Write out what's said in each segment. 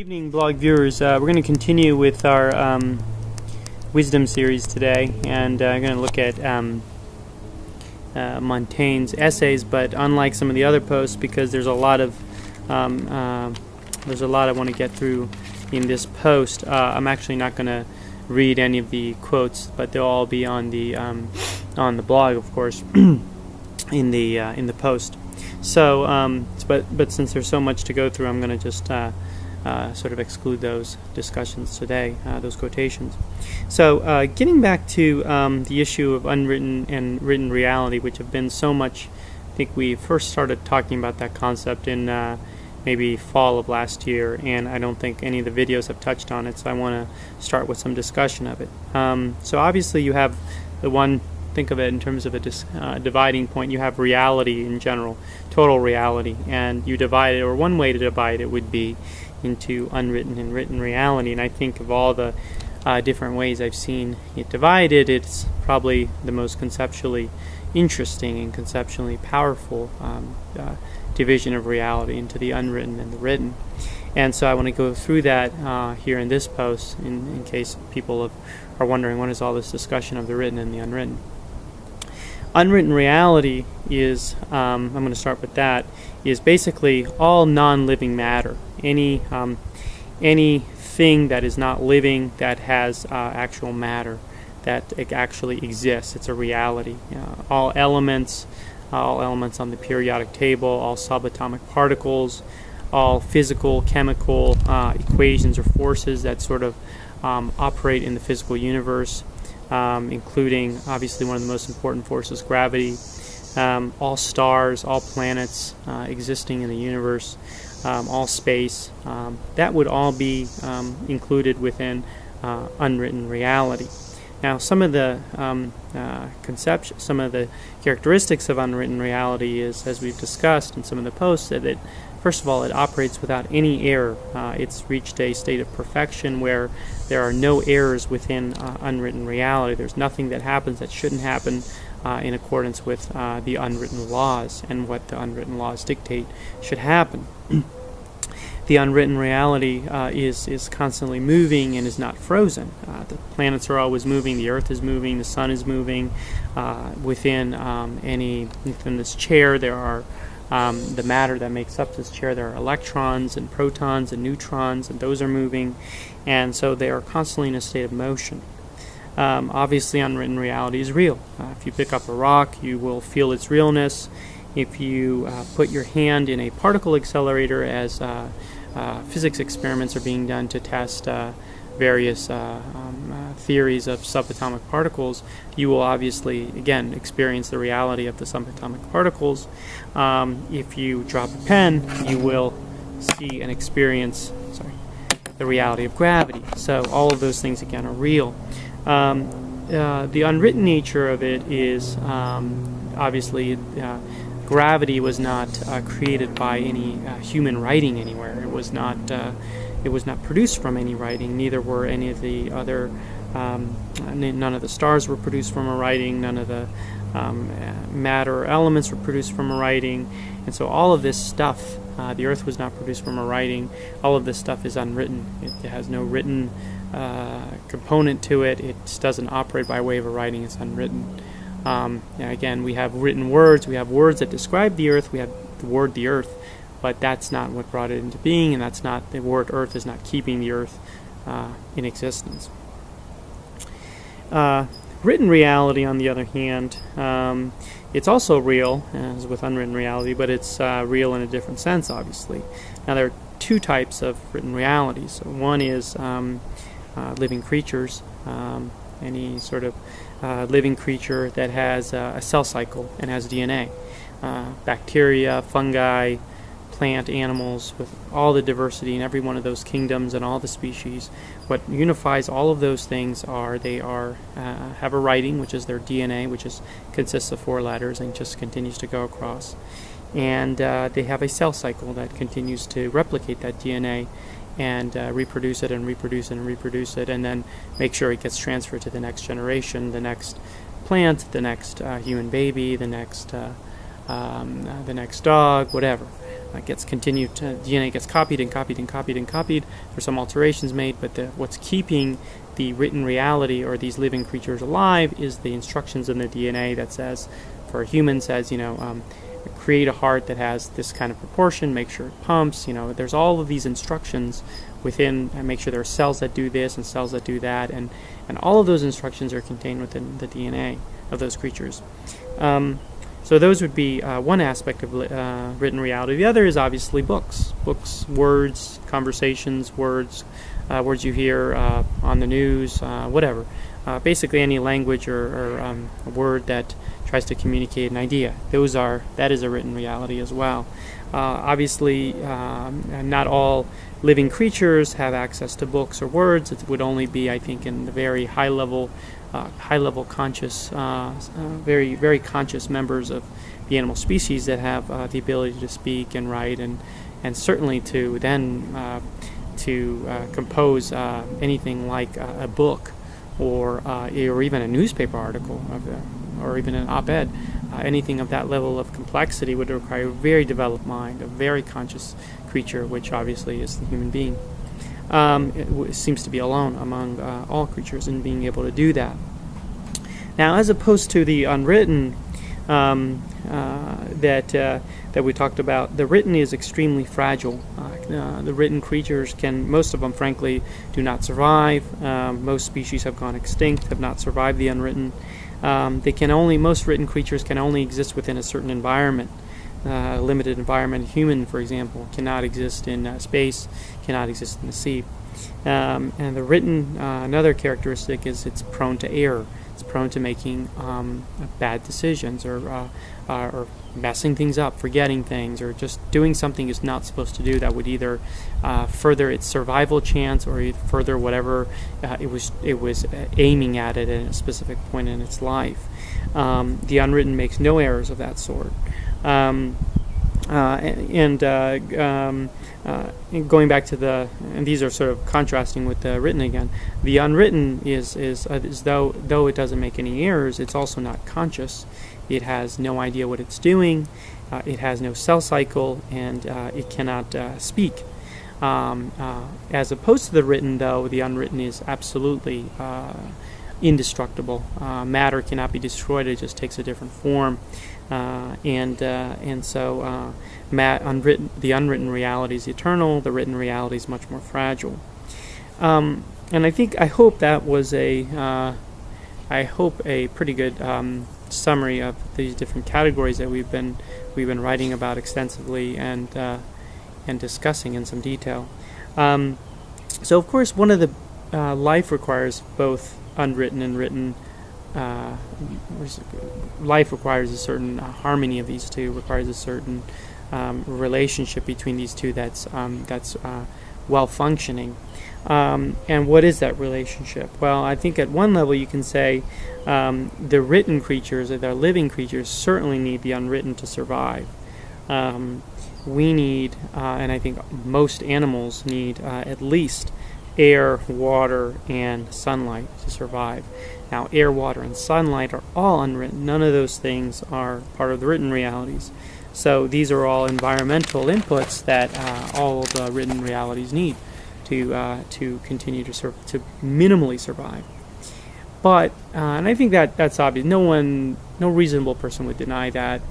Evening, blog viewers. We're going to continue with our wisdom series today, and I'm going to look at Montaigne's essays. But unlike some of the other posts, because there's a lot I want to get through in this post, I'm actually not going to read any of the quotes, but they'll all be on the blog, of course, in the post. So, but since there's so much to go through, I'm going to just sort of exclude those discussions today, those quotations. So getting back to the issue of unwritten and written reality, which have been so much, I think we first started talking about that concept in maybe fall of last year, and I don't think any of the videos have touched on it, so I want to start with some discussion of it. So obviously you have the one, think of it in terms of a dividing point. You have reality in general, total reality, and you divide it, or one way to divide it would be into unwritten and written reality. And I think of all the different ways I've seen it divided, it's probably the most conceptually interesting and conceptually powerful division of reality into the unwritten and the written. And so I want to go through that here in this post in case people are wondering what is all this discussion of the written and the unwritten. Unwritten reality is, I'm going to start with that, is basically all non-living matter. Anything that is not living that has actual matter, that it actually exists. It's a reality. All elements on the periodic table, all subatomic particles, all physical, chemical equations or forces that sort of operate in the physical universe, including obviously one of the most important forces, gravity, all stars, all planets existing in the universe, all space, that would all be included within unwritten reality. Now, some of the some of the characteristics of unwritten reality is, as we've discussed in some of the posts, that it, first of all, it operates without any error. It's reached a state of perfection where there are no errors within unwritten reality. There's nothing that happens that shouldn't happen in accordance with the unwritten laws, and what the unwritten laws dictate should happen. The unwritten reality is constantly moving and is not frozen. The planets are always moving, the Earth is moving, the Sun is moving. Within this chair, there are the matter that makes up this chair. There are electrons and protons and neutrons, and those are moving, and so they are constantly in a state of motion. Obviously, unwritten reality is real. If you pick up a rock, you will feel its realness. If you put your hand in a particle accelerator, as physics experiments are being done to test various theories of subatomic particles, you will obviously, again, experience the reality of the subatomic particles. If you drop a pen, you will see and experience the reality of gravity. So all of those things, again, are real. The unwritten nature of it is obviously gravity was not created by any human writing anywhere. It was not produced from any writing. Neither were any of the other. None of the stars were produced from a writing. None of the matter or elements were produced from a writing. And so all of this stuff, the Earth was not produced from a writing. All of this stuff is unwritten. It has no written component to it. It doesn't operate by way of a writing. It's unwritten. Again, we have written words. We have words that describe the Earth. We have the word the Earth, but that's not what brought it into being, and that's not, the word Earth is not keeping the Earth in existence. Written reality, on the other hand, it's also real, as with unwritten reality, but it's real in a different sense, obviously. Now, there are two types of written reality. So one is living creatures, any sort of living creature that has a cell cycle and has DNA. Bacteria, fungi, plant, animals, with all the diversity in every one of those kingdoms and all the species. What unifies all of those things are they have a writing, which is their DNA, which consists of 4 letters and just continues to go across. And they have a cell cycle that continues to replicate that DNA and reproduce it and reproduce it and reproduce it, and then make sure it gets transferred to the next generation, the next plant, the next human baby, the next dog, whatever. gets continued. DNA gets copied and copied and copied and copied. There's some alterations made, but what's keeping the written reality or these living creatures alive is the instructions in the DNA that says, for a human, says, create a heart that has this kind of proportion, make sure it pumps. There's all of these instructions within, and make sure there are cells that do this and cells that do that, and all of those instructions are contained within the DNA of those creatures. So those would be one aspect of written reality. The other is obviously books, words, conversations, words you hear on the news, whatever. Basically any language or a word that tries to communicate an idea. That is a written reality as well. Obviously, not all living creatures have access to books or words. It would only be, I think, in the very high level conscious, very, very conscious members of the animal species that have the ability to speak and write, and certainly to then compose anything like a book or even a newspaper article or even an op-ed. Anything of that level of complexity would require a very developed mind, a very conscious creature, which obviously is the human being. It seems to be alone among all creatures in being able to do that. Now, as opposed to the unwritten that we talked about, the written is extremely fragile. The written creatures most of them, frankly, do not survive. Most species have gone extinct, have not survived the unwritten. Most written creatures can only exist within a certain environment. Limited environment. Human, for example, cannot exist in space, cannot exist in the sea. And the written, another characteristic is it's prone to error. It's prone to making bad decisions or messing things up, forgetting things, or just doing something it's not supposed to do that would either further its survival chance or further whatever it was aiming at it at a specific point in its life. The unwritten makes no errors of that sort. And going back to and these are sort of contrasting with the written again. The unwritten is though it doesn't make any errors, it's also not conscious. It has no idea what it's doing. It has no cell cycle, and it cannot speak. As opposed to the written, though, the unwritten is absolutely indestructible. Matter cannot be destroyed; it just takes a different form. So the unwritten reality is eternal. The written reality is much more fragile. And I hope that was a pretty good summary of these different categories that we've been writing about extensively and discussing in some detail. So of course, one of the life requires both unwritten and written. Life requires a certain harmony of these two, requires a certain relationship between these two that's well functioning. And what is that relationship? Well, I think at one level you can say the written creatures, or the living creatures, certainly need the unwritten to survive. We need, and I think most animals need, at least air, water, and sunlight to survive. Now, air, water, and sunlight are all unwritten. None of those things are part of the written realities. So these are all environmental inputs that all of the written realities need to continue to minimally survive. But and I think that's obvious. No reasonable person would deny that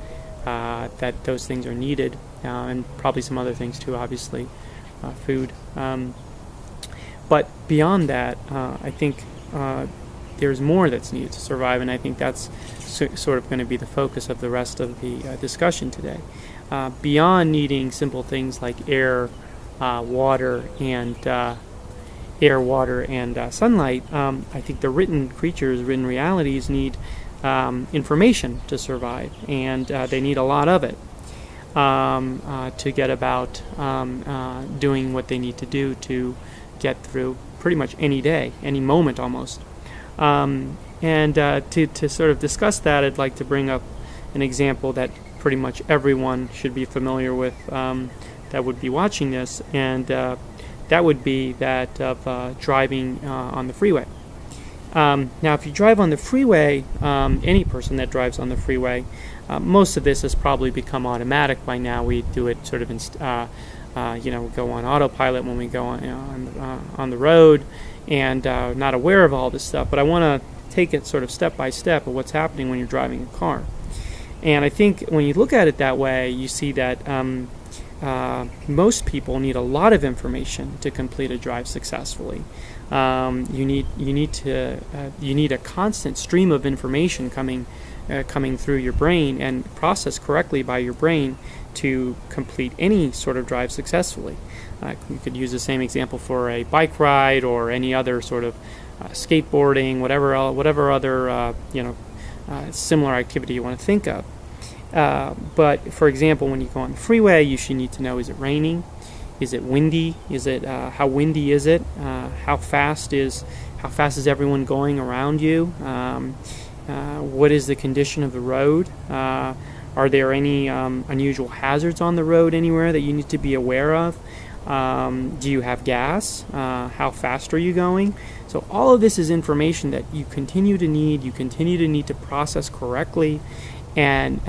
those things are needed, and probably some other things too. Obviously, food. But beyond that, I think there's more that's needed to survive, and I think that's sort of going to be the focus of the rest of the discussion today. Beyond needing simple things like air, water, and sunlight, I think the written creatures, written realities need information to survive, and they need a lot of it to get about doing what they need to do to get through pretty much any day, any moment almost. To sort of discuss that, I'd like to bring up an example that pretty much everyone should be familiar with that would be watching this, and that would be that of driving on the freeway. Now, if you drive on the freeway, any person that drives on the freeway, most of this has probably become automatic by now. We do it sort of we go on autopilot when we go on the road, and not aware of all this stuff. But I want to take it sort of step by step of what's happening when you're driving a car. And I think when you look at it that way, you see that most people need a lot of information to complete a drive successfully. You need a constant stream of information coming through your brain and processed correctly by your brain to complete any sort of drive successfully. You could use the same example for a bike ride or any other sort of skateboarding, whatever other similar activity you want to think of. But for example, when you go on the freeway, you should need to know: is it raining? Is it windy? Is it how windy is it? How fast is everyone going around you? What is the condition of the road? Are there any unusual hazards on the road anywhere that you need to be aware of? Do you have gas? How fast are you going? So all of this is information that you continue to need to process correctly and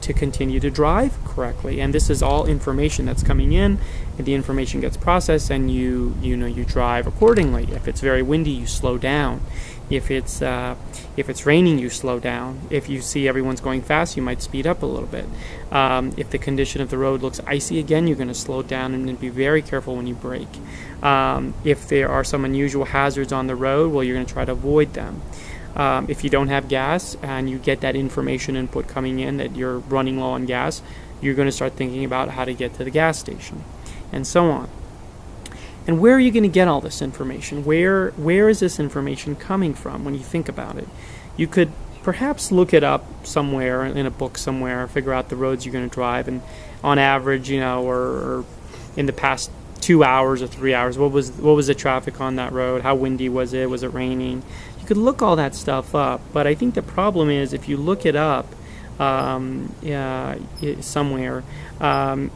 to continue to drive correctly. And this is all information that's coming in, and the information gets processed, and you drive accordingly. If it's very windy, you slow down. If it's raining, you slow down. If you see everyone's going fast, you might speed up a little bit. If the condition of the road looks icy again, you're going to slow down and be very careful when you brake. If there are some unusual hazards on the road, well, you're going to try to avoid them. If you don't have gas and you get that information input coming in that you're running low on gas, you're going to start thinking about how to get to the gas station, and so on. And where are you going to get all this information? Where is this information coming from when you think about it? You could perhaps look it up somewhere in a book somewhere, figure out the roads you're going to drive, and on average, or in the past 2 hours or 3 hours, what was the traffic on that road? How windy was it? Was it raining? You could look all that stuff up, but I think the problem is if you look it up somewhere,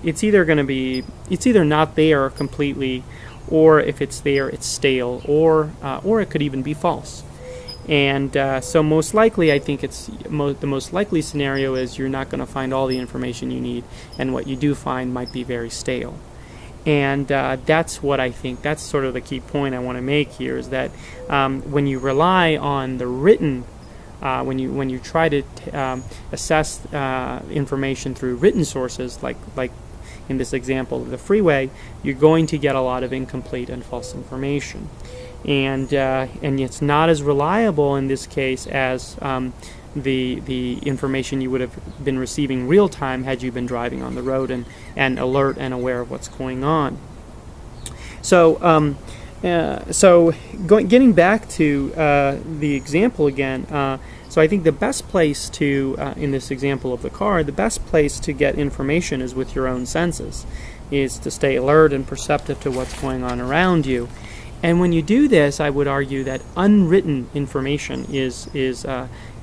it's either not there completely, or if it's there, it's stale, or it could even be false. And so most likely, I think the most likely scenario is you're not going to find all the information you need, and what you do find might be very stale. And that's what I think, that's sort of the key point I want to make here, is that when you rely on the written, when you try to assess information through written sources, like in this example of the freeway, you're going to get a lot of incomplete and false information. And it's not as reliable in this case as the information you would have been receiving real time had you been driving on the road and alert and aware of what's going on. So getting back to the example again, so I think the best place to, in this example of the car, the best place to get information is with your own senses, is to stay alert and perceptive to what's going on around you. And when you do this, I would argue that unwritten information is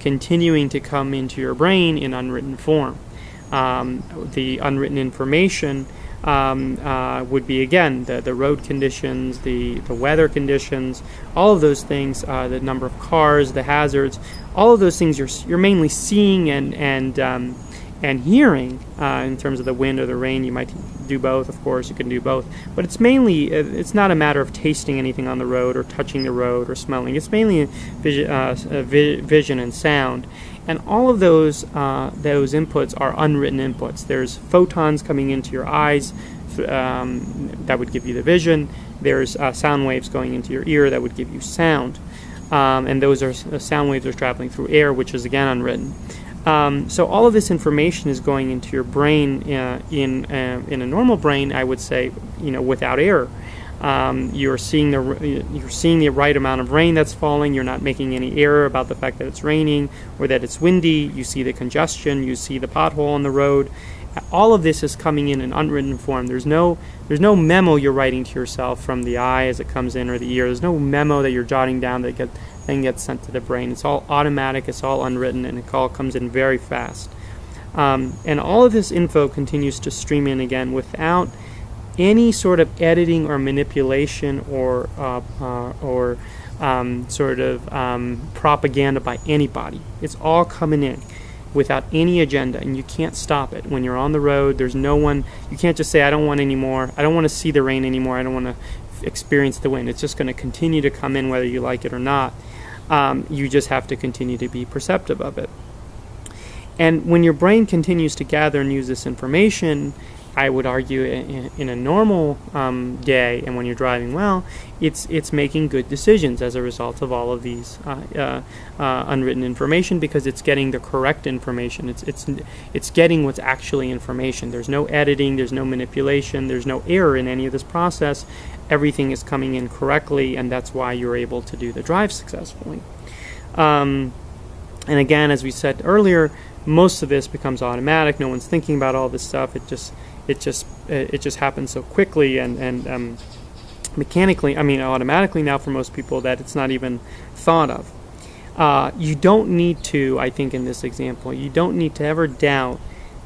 continuing to come into your brain in unwritten form. The unwritten information would be, again, the road conditions, the weather conditions, all of those things, the number of cars, the hazards, all of those things you're mainly seeing and hearing in terms of the wind or the rain. You might do both, of course, you can do both. But it's mainly, it's not a matter of tasting anything on the road or touching the road or smelling. It's mainly vision and sound. And all of those inputs are unwritten inputs. There's photons coming into your eyes that would give you the vision. There's sound waves going into your ear that would give you sound. And those are sound waves are traveling through air, which is again unwritten. So all of this information is going into your brain in a normal brain, I would say, without error. You're seeing the right amount of rain that's falling. You're not making any error about the fact that it's raining or that it's windy. You see the congestion. You see the pothole on the road. All of this is coming in an unwritten form. There's no memo you're writing to yourself from the eye as it comes in, or the ear. There's no memo that you're jotting down that then gets sent to the brain. It's all automatic. It's all unwritten, and it all comes in very fast. And all of this info continues to stream in again without any sort of editing or manipulation or propaganda by anybody. It's all coming in without any agenda, and you can't stop it. When you're on the road, there's no one, you can't just say, I don't want any more, I don't want to see the rain anymore, I don't want to experience the wind. It's just going to continue to come in whether you like it or not. You just have to continue to be perceptive of it. And when your brain continues to gather and use this information, I would argue in a normal day, and when you're driving well, it's making good decisions as a result of all of these unwritten information, because it's getting the correct information. It's getting what's actually information. There's no editing, there's no manipulation, there's no error in any of this process. Everything is coming in correctly, and that's why you're able to do the drive successfully. And again, as we said earlier, most of this becomes automatic. No one's thinking about all this stuff. It just happens so quickly and mechanically, automatically now for most people, that it's not even thought of. You don't need to, I think in this example, you don't need to ever doubt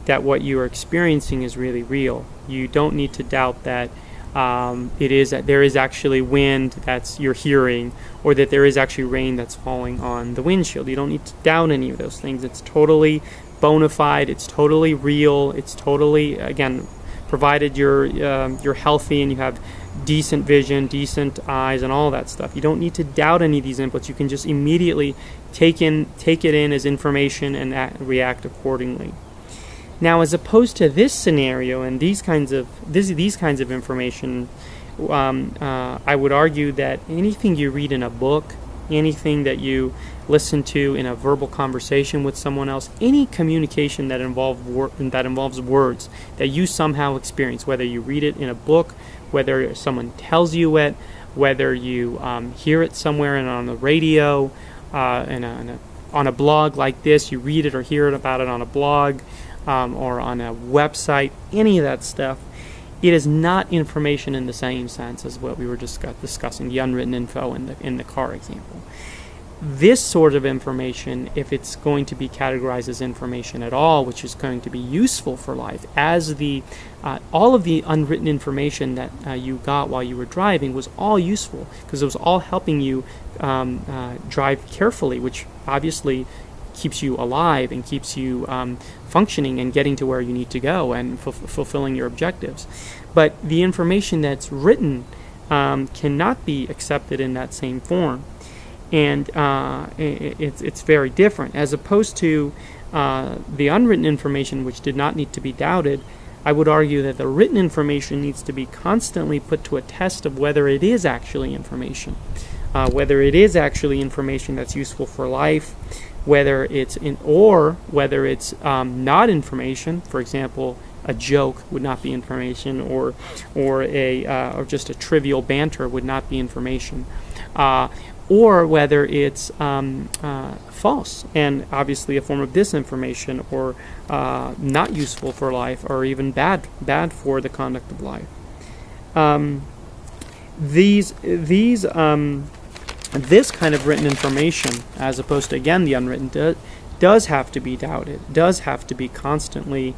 that what you are experiencing is really real. You don't need to doubt that there is actually wind that's you're hearing, or that there is actually rain that's falling on the windshield. You don't need to doubt any of those things. It's totally bona fide. It's totally real. It's totally, again, provided you're healthy and you have decent vision, decent eyes, and all that stuff. You don't need to doubt any of these inputs. You can just immediately take it in as information and react accordingly. Now, as opposed to this scenario and these kinds of information, I would argue that anything you read in a book, anything that you listen to in a verbal conversation with someone else, any communication that involves words that you somehow experience, whether you read it in a book, whether someone tells you it, whether you hear it somewhere and on the radio, on a blog like this, you read it or hear it about it on a blog, or on a website, any of that stuff, it is not information in the same sense as what we were discussing, the unwritten info in the car example. This sort of information, if it's going to be categorized as information at all, which is going to be useful for life, as all of the unwritten information that you got while you were driving was all useful, because it was all helping you drive carefully, which obviously keeps you alive and keeps you functioning and getting to where you need to go and fulfilling your objectives. But the information that's written cannot be accepted in that same form, and it's very different. As opposed to the unwritten information, which did not need to be doubted, I would argue that the written information needs to be constantly put to a test of whether it is actually information, whether it is actually information that's useful for life, whether it's not information. For example, a joke would not be information, or just a trivial banter would not be information, or whether it's false and obviously a form of disinformation, or not useful for life, or even bad for the conduct of life. This kind of written information, as opposed to, again, the unwritten, does have to be doubted, does have to be constantly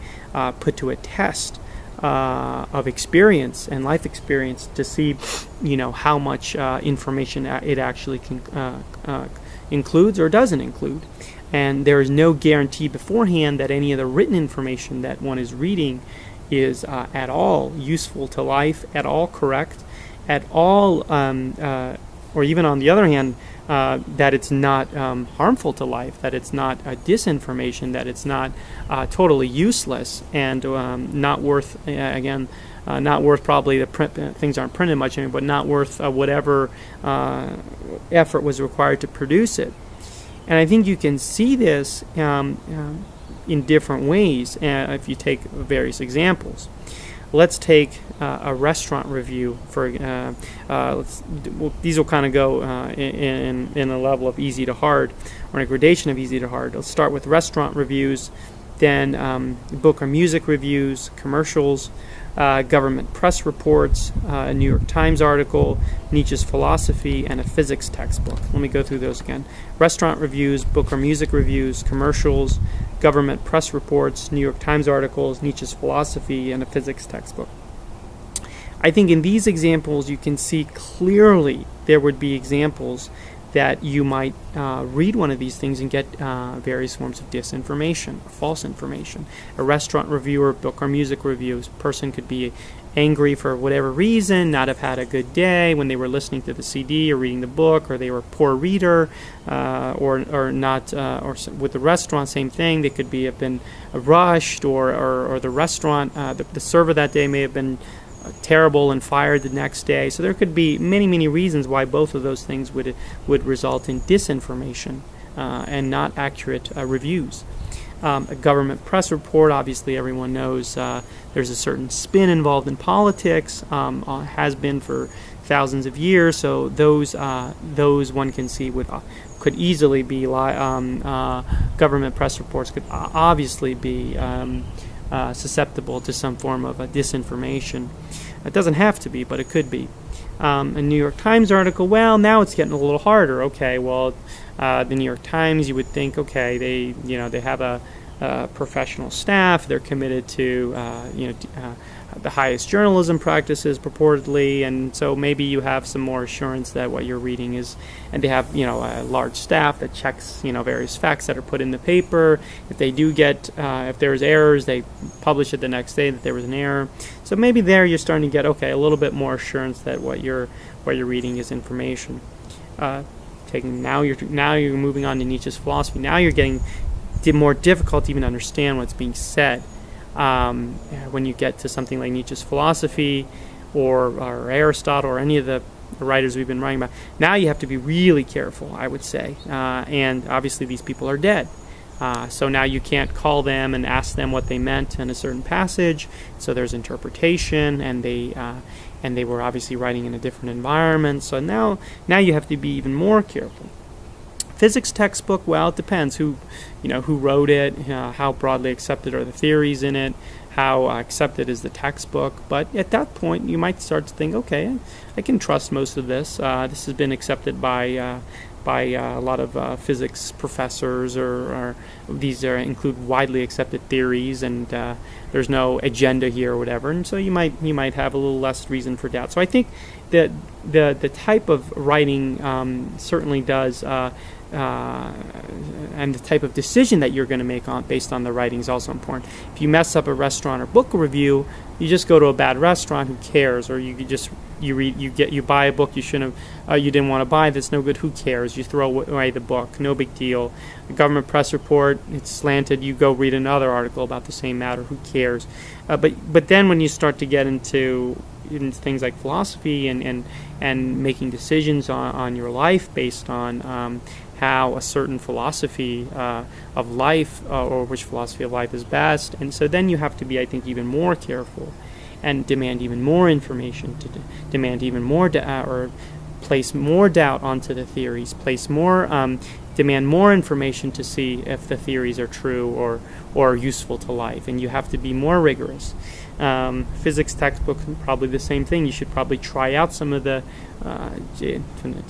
put to a test of experience and life experience to see, how much information it actually includes or doesn't include. And there is no guarantee beforehand that any of the written information that one is reading is at all useful to life, at all correct, at all or even on the other hand, that it's not harmful to life, that it's not disinformation, that it's not totally useless and not worth, not worth probably things aren't printed much anymore, but not worth whatever effort was required to produce it. And I think you can see this in different ways if you take various examples. Let's take a restaurant review. These will kind of go in a level of easy to hard, or a gradation of easy to hard. Let's start with restaurant reviews, then book or music reviews, commercials, government press reports, a New York Times article, Nietzsche's philosophy, and a physics textbook. Let me go through those again. Restaurant reviews, book or music reviews, commercials, government press reports, New York Times articles, Nietzsche's philosophy, and a physics textbook. I think in these examples you can see clearly there would be examples that you might read one of these things and get various forms of disinformation, false information. A restaurant review or book or music review, a person could be angry for whatever reason, not have had a good day when they were listening to the CD or reading the book, or they were a poor reader, or not, or with the restaurant, same thing. They could have been rushed, or the restaurant, the server that day may have been terrible and fired the next day. So there could be many reasons why both of those things would result in disinformation and not accurate reviews. A government press report, obviously everyone knows there's a certain spin involved in politics, has been for thousands of years, so those one can see could easily be government press reports could obviously be susceptible to some form of disinformation. It doesn't have to be, but it could be. A New York Times article, well, now it's getting a little harder. Okay, well, the New York Times, you would think, okay, they have a professional staff. They're committed to the highest journalism practices purportedly, and so maybe you have some more assurance that what you're reading is, and they have a large staff that checks various facts that are put in the paper. If they do get if there's errors, they publish it the next day that there was an error. So maybe there you're starting to get a little bit more assurance that what you're reading is information. Now you're moving on to Nietzsche's philosophy. Now you're getting more difficult to even understand what's being said. When you get to something like Nietzsche's philosophy or Aristotle or any of the writers we've been writing about, now you have to be really careful, I would say. And obviously these people are dead. So now you can't call them and ask them what they meant in a certain passage. So there's interpretation, and they were obviously writing in a different environment. So now you have to be even more careful. Physics textbook, well, it depends who wrote it, how broadly accepted are the theories in it, how accepted is the textbook. But at that point, you might start to think, okay, I can trust most of this. This has been accepted by a lot of physics professors, or these include widely accepted theories, and there's no agenda here or whatever. And so you might have a little less reason for doubt. So I think that the type of writing certainly does. And the type of decision that you're going to make based on the writing is also important. If you mess up a restaurant or book review, you just go to a bad restaurant. Who cares? Or you buy a book you shouldn't have, you didn't want to buy. That's no good. Who cares? You throw away the book. No big deal. A government press report, it's slanted. You go read another article about the same matter. Who cares? But then when you start to get into things like philosophy and making decisions on your life based on how a certain philosophy of life or which philosophy of life is best, and so then you have to be, I think, even more careful and demand even more information, to demand even more or place more doubt onto the theories, demand more information to see if the theories are true or useful to life, and you have to be more rigorous. Physics textbook, probably the same thing. You should probably try out some of the, to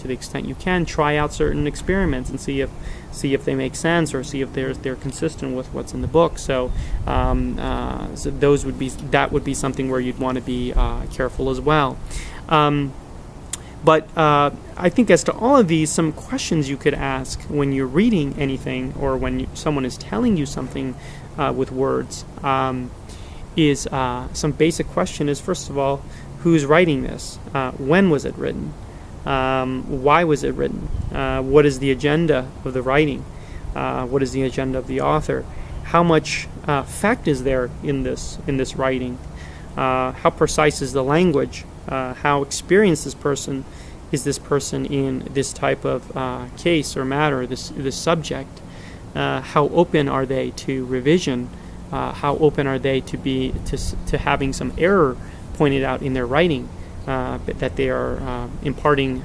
the extent you can, try out certain experiments and see if they make sense, or see if they're consistent with what's in the book. So, so that would be something where you'd want to be careful as well. But I think as to all of these, some questions you could ask when you're reading anything, or when someone is telling you something with words, is some basic question is, first of all, who's writing this? When was it written? Why was it written? What is the agenda of the writing? What is the agenda of the author? How much fact is there in this writing? How precise is the language? How experienced is this person in this type of case or matter, this subject? How open are they to revision? How open are they to having some error pointed out in their writing, that they are imparting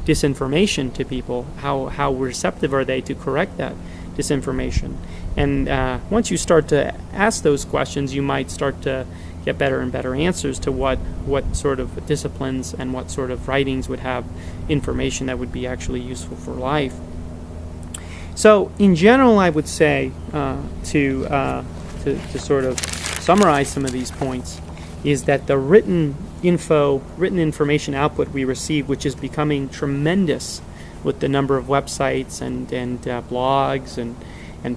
disinformation to people? How receptive are they to correct that disinformation? And once you start to ask those questions, you might start to get better and better answers to what sort of disciplines and what sort of writings would have information that would be actually useful for life. So in general, I would say to sort of summarize some of these points is that the written information output we receive, which is becoming tremendous with the number of websites and blogs and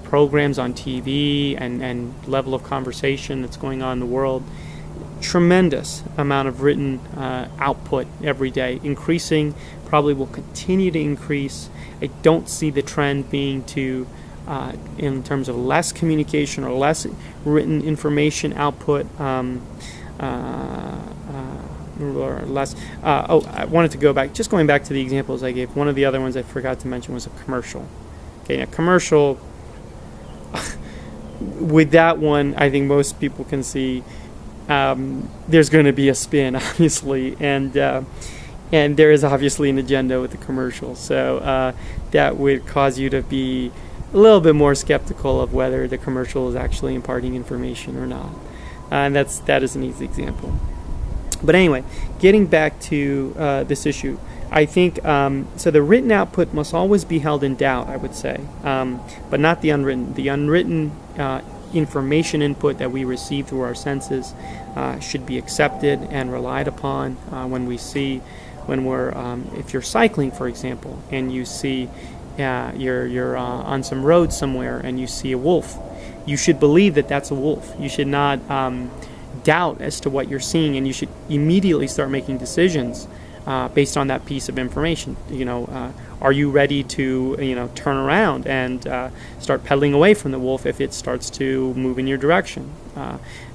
programs on TV and level of conversation that's going on in the world, tremendous amount of written output every day, increasing, probably will continue to increase. I don't see the trend being to in terms of less communication or less written information output, or less. I wanted to go back, just going back to the examples I gave. One of the other ones I forgot to mention was a commercial. Okay, a commercial, with that one, I think most people can see there's going to be a spin, obviously, and there is obviously an agenda with the commercial. So that would cause you to be a little bit more skeptical of whether the commercial is actually imparting information or not. And that is an easy example. But anyway, getting back to this issue, I think so. The written output must always be held in doubt, I would say, but not the unwritten. The unwritten information input that we receive through our senses should be accepted and relied upon. When we're if you're cycling, for example, and you see you're on some road somewhere and you see a wolf, you should believe that that's a wolf. You should not doubt as to what you're seeing, and you should immediately start making decisions based on that piece of information. Are you ready to turn around and start pedaling away from the wolf if it starts to move in your direction?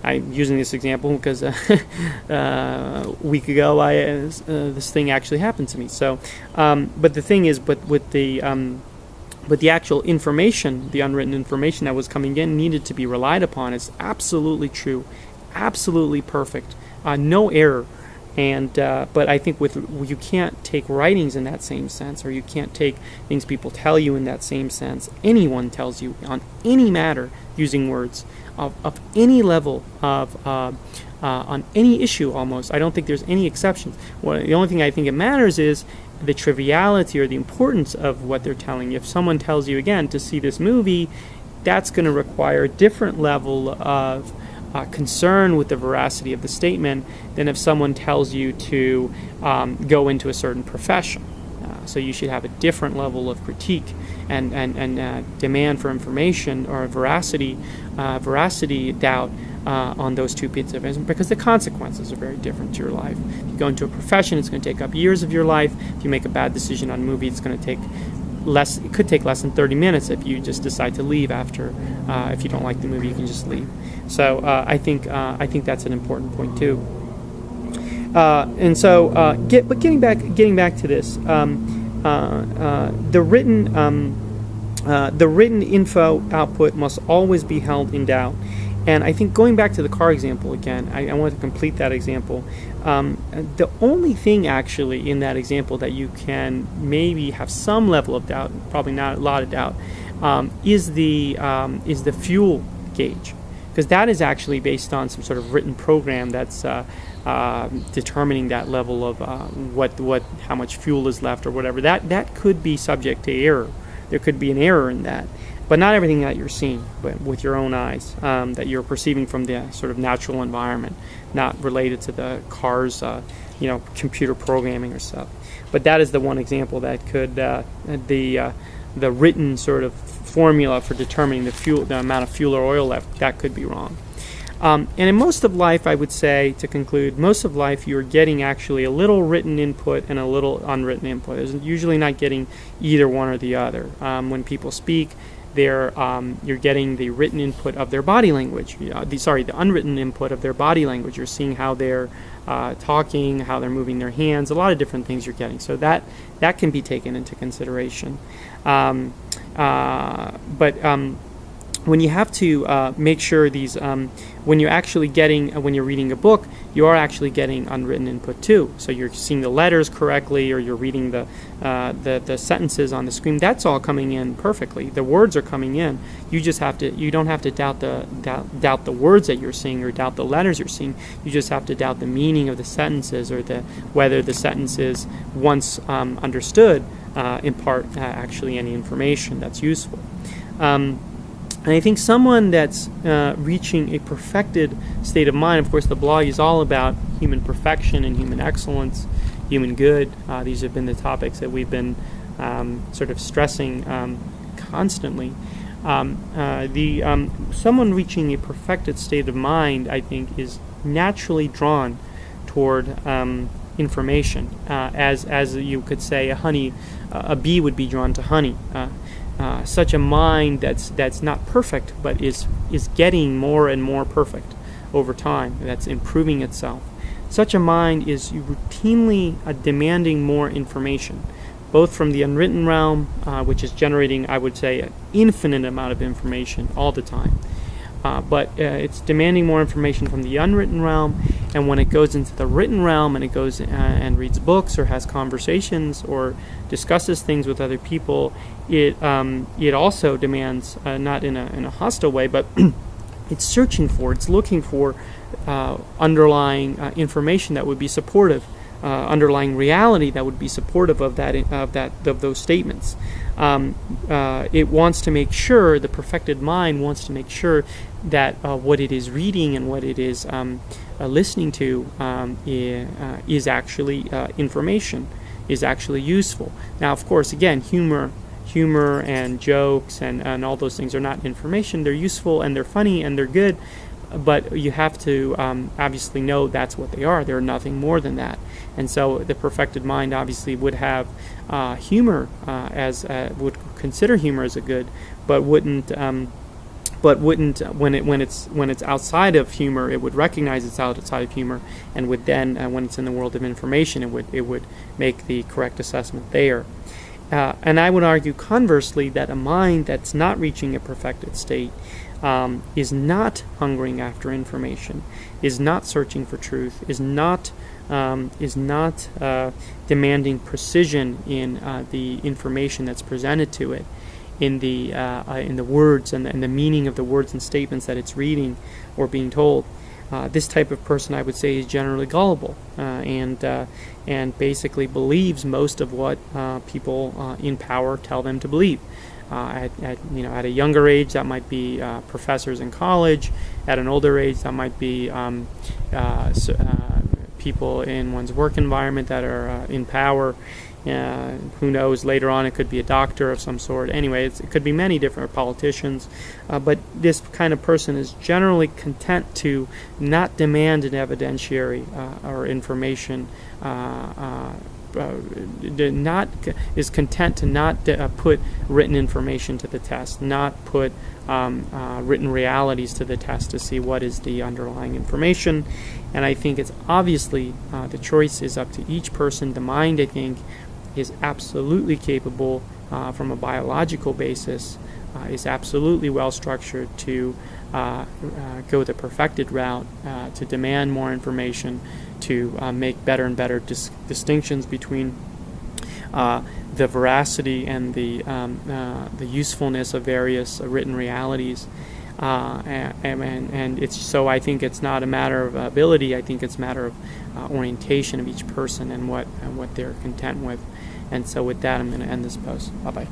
I'm using this example because a week ago this thing actually happened to me. So, but the thing is, with the actual information, the unwritten information that was coming in needed to be relied upon. It's absolutely true, absolutely perfect, no error. And but I think you can't take writings in that same sense, or you can't take things people tell you in that same sense. Anyone tells you on any matter using words of any level of on any issue almost. I don't think there's any exceptions. The only thing I think it matters is the triviality or the importance of what they're telling you. If someone tells you, again, to see this movie, that's going to require a different level of concern with the veracity of the statement than if someone tells you to go into a certain profession. So you should have a different level of critique and demand for information or veracity doubt on those two pieces of information, because the consequences are very different to your life. If you go into a profession, it's going to take up years of your life. If you make a bad decision on a movie, it's going to take less. It could take less than 30 minutes if you just decide to leave after. If you don't like the movie, you can just leave. So I think that's an important point too. And so, but getting back to this, the written info output must always be held in doubt. And I think going back to the car example again, I want to complete that example. The only thing actually in that example that you can maybe have some level of doubt, probably not a lot of doubt, is the fuel gauge, because that is actually based on some sort of written program that's determining that level of how much fuel is left or whatever. That could be subject to error. There could be an error in that. But not everything that you're seeing, but with your own eyes, that you're perceiving from the sort of natural environment, not related to the car's, computer programming or stuff. But that is the one example that could the written sort of formula for determining the amount of fuel or oil left, that could be wrong. And in most of life, I would say, to conclude, most of life you're getting actually a little written input and a little unwritten input. You're usually not getting either one or the other. When people speak, you're getting the written input of their body language. The unwritten input of their body language. You're seeing how they're talking, how they're moving their hands, a lot of different things you're getting. So that can be taken into consideration. But when you have to make sure these, when you're actually getting, when you're reading a book, you are actually getting unwritten input too. So you're seeing the letters correctly, or you're reading the sentences on the screen. That's all coming in perfectly. The words are coming in. You just have to. You don't have to doubt the words that you're seeing, or doubt the letters you're seeing. You just have to doubt the meaning of the sentences, or whether the sentences, once understood, impart actually any information that's useful. And I think someone that's reaching a perfected state of mind, of course the blog is all about human perfection and human excellence, human good. These have been the topics that we've been sort of stressing constantly. Someone reaching a perfected state of mind, I think, is naturally drawn toward information, as you could say a bee would be drawn to honey. Such a mind that's not perfect, but is getting more and more perfect over time, that's improving itself. Such a mind is routinely demanding more information, both from the unwritten realm, which is generating, I would say, an infinite amount of information all the time. But it's demanding more information from the unwritten realm, and when it goes into the written realm and it goes and reads books or has conversations or discusses things with other people, it also demands, not in a hostile way, but it's looking for underlying information that would be supportive, underlying reality that would be supportive of those statements. It wants to make sure, the perfected mind wants to make sure that what it is reading and what it is listening to is actually information, is actually useful. Now, of course, again, humor and jokes and all those things are not information. They're useful and they're funny and they're good, but you have to obviously know that's what they are. They're nothing more than that. And so the perfected mind obviously would have humor would consider humor as a good, but wouldn't when it's outside of humor, it would recognize it's outside of humor, and would then when it's in the world of information, it would make the correct assessment there. And I would argue conversely that a mind that's not reaching a perfected state is not hungering after information, is not searching for truth, is not demanding precision in the information that's presented to it, in the words and the meaning of the words and statements that it's reading or being told. This type of person, I would say, is generally gullible and basically believes most of what people in power tell them to believe. At a younger age, that might be professors in college. At an older age, that might be people in one's work environment that are in power. Who knows, later on it could be a doctor of some sort. Anyway, it could be many different politicians. But this kind of person is generally content to not demand an evidentiary or information, is content to not put written information to the test, not put written realities to the test to see what is the underlying information. And I think it's obviously the choice is up to each person. The mind, I think, is absolutely capable from a biological basis, is absolutely well structured to go the perfected route, to demand more information, to make better and better distinctions between the veracity and the usefulness of various written realities. And it's so I think it's not a matter of ability. I think it's a matter of orientation of each person and what they're content with. And so with that, I'm going to end this post. Bye-bye.